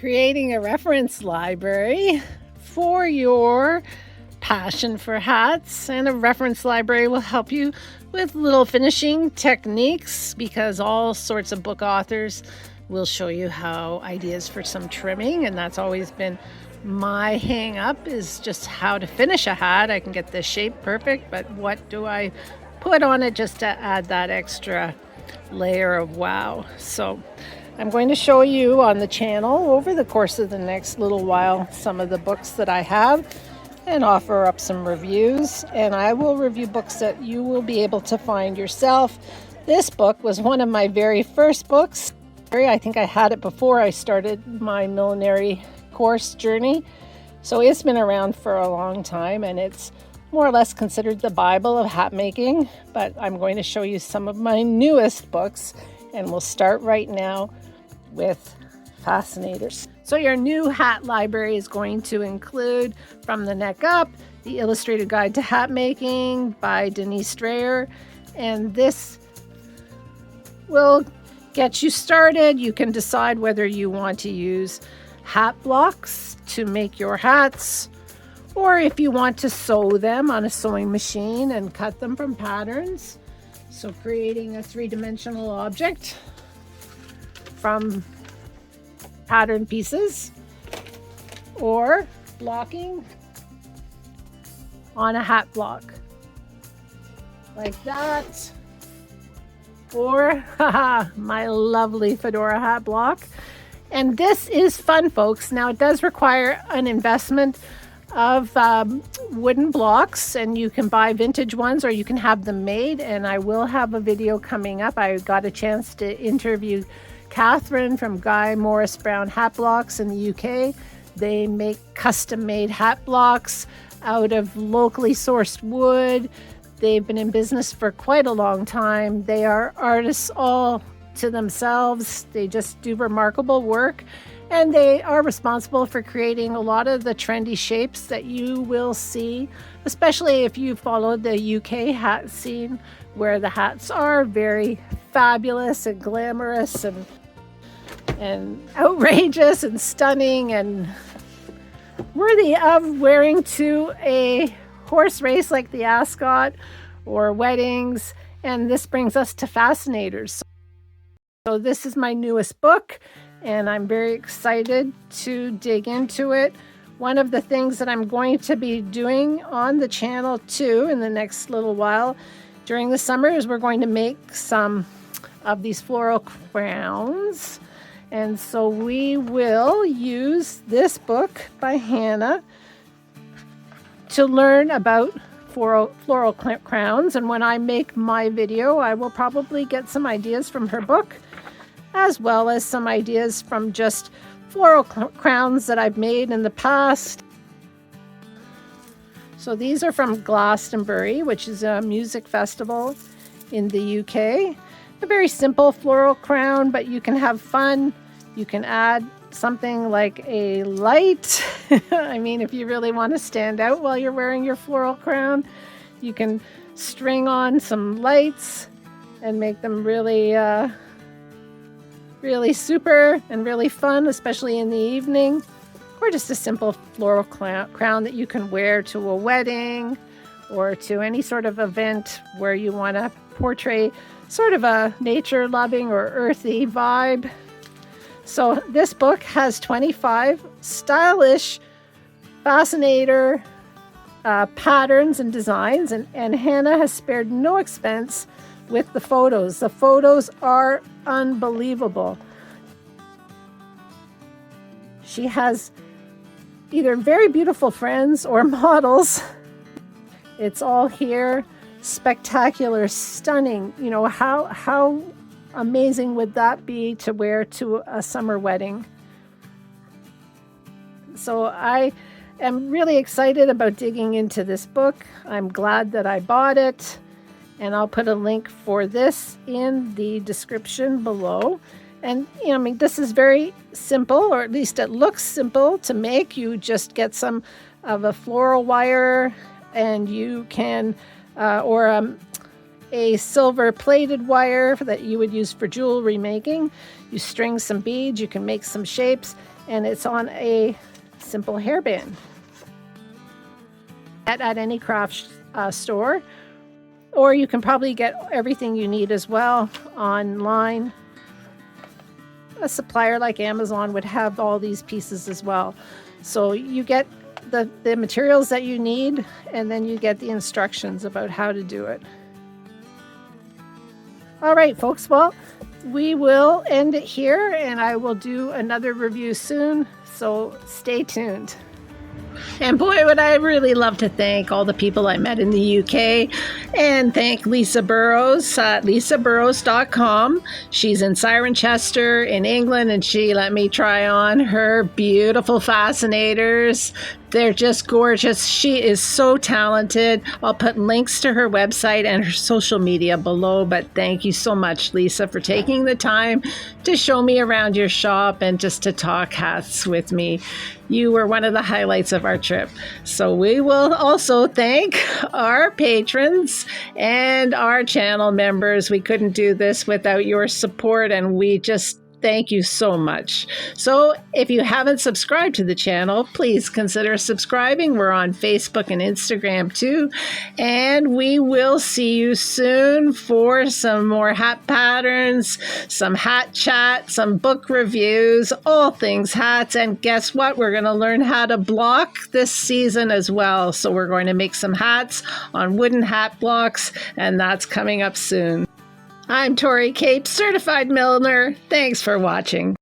Creating a reference library for your passion for hats, and a reference library will help you with little finishing techniques, because all sorts of book authors will show you how ideas for some trimming, and that's always been my hang up, is just how to finish a hat. I can get the shape perfect, but what do I put on it just to add that extra layer of wow? So I'm going to show you on the channel over the course of the next little while some of the books that I have, and offer up some reviews, and I will review books that you will be able to find yourself. This book was one of my very first books. I think I had it before I started my millinery course journey, so it's been around for a long time, and it's more or less considered the Bible of hat making. But I'm going to show you some of my newest books, and we'll start right now with Fascinators. So your new hat library is going to include From the Neck Up, The Illustrated Guide to Hat Making by Denise Strayer, and this will get you started. You can decide whether you want to use hat blocks to make your hats, or if you want to sew them on a sewing machine and cut them from patterns. So creating a three-dimensional object from pattern pieces, or blocking on a hat block like that, or my lovely fedora hat block. And this is fun, folks. Now, it does require an investment of wooden blocks, and you can buy vintage ones or you can have them made, and I will have a video coming up. I got a chance to interview Catherine from Guy Morris Brown Hat Blocks in the UK. They make custom-made hat blocks out of locally sourced wood. They've been in business for quite a long time. They are artists all to themselves. They just do remarkable work, and they are responsible for creating a lot of the trendy shapes that you will see, especially if you follow the UK hat scene, where the hats are very fabulous and glamorous and outrageous and stunning and worthy of wearing to a horse race like the Ascot or weddings. And this brings us to Fascinators. So this is my newest book, and I'm very excited to dig into it. One of the things that I'm going to be doing on the channel too in the next little while during the summer is we're going to make some of these floral crowns. And so we will use this book by Hannah to learn about floral crowns. And when I make my video, I will probably get some ideas from her book, as well as some ideas from just floral crowns that I've made in the past. So these are from Glastonbury, which is a music festival in the UK. A very simple floral crown, but you can have fun. You can add something like a light. I mean, if you really want to stand out while you're wearing your floral crown, you can string on some lights and make them really super and really fun, especially in the evening. Or just a simple floral crown that you can wear to a wedding or to any sort of event where you want to portray sort of a nature-loving or earthy vibe. So this book has 25 stylish Fascinator patterns and designs, and Hannah has spared no expense with the photos. The photos are unbelievable. She has either very beautiful friends or models. It's all here. Spectacular, stunning. You know, how amazing would that be to wear to a summer wedding? So I am really excited about digging into this book. I'm glad that I bought it, and I'll put a link for this in the description below. And I mean, this is very simple, or at least it looks simple to make. You just get some of a floral wire, and you can, a silver plated wire that you would use for jewelry making. You string some beads, you can make some shapes, and it's on a simple hairband. At any craft store, or you can probably get everything you need as well online. A supplier like Amazon would have all these pieces as well. So you get the materials that you need, and then you get the instructions about how to do it. All right, folks, well, we will end it here, and I will do another review soon, so stay tuned. And boy, would I really love to thank all the people I met in the UK, and thank Lisa Burrows at lisaburrows.com. She's in Cirencester in England, and she let me try on her beautiful Fascinators. They're just gorgeous. She is so talented. I'll put links to her website and her social media below, but thank you so much, Lisa, for taking the time to show me around your shop and just to talk hats with me. You were one of the highlights of our trip. So we will also thank our patrons and our channel members. We couldn't do this without your support, and we just thank you so much. So if you haven't subscribed to the channel, please consider subscribing. We're on Facebook and Instagram too. And we will see you soon for some more hat patterns, some hat chat, some book reviews, all things hats. And guess what? We're going to learn how to block this season as well. So we're going to make some hats on wooden hat blocks, and that's coming up soon. I'm Tori Cape, Certified Milliner. Thanks for watching.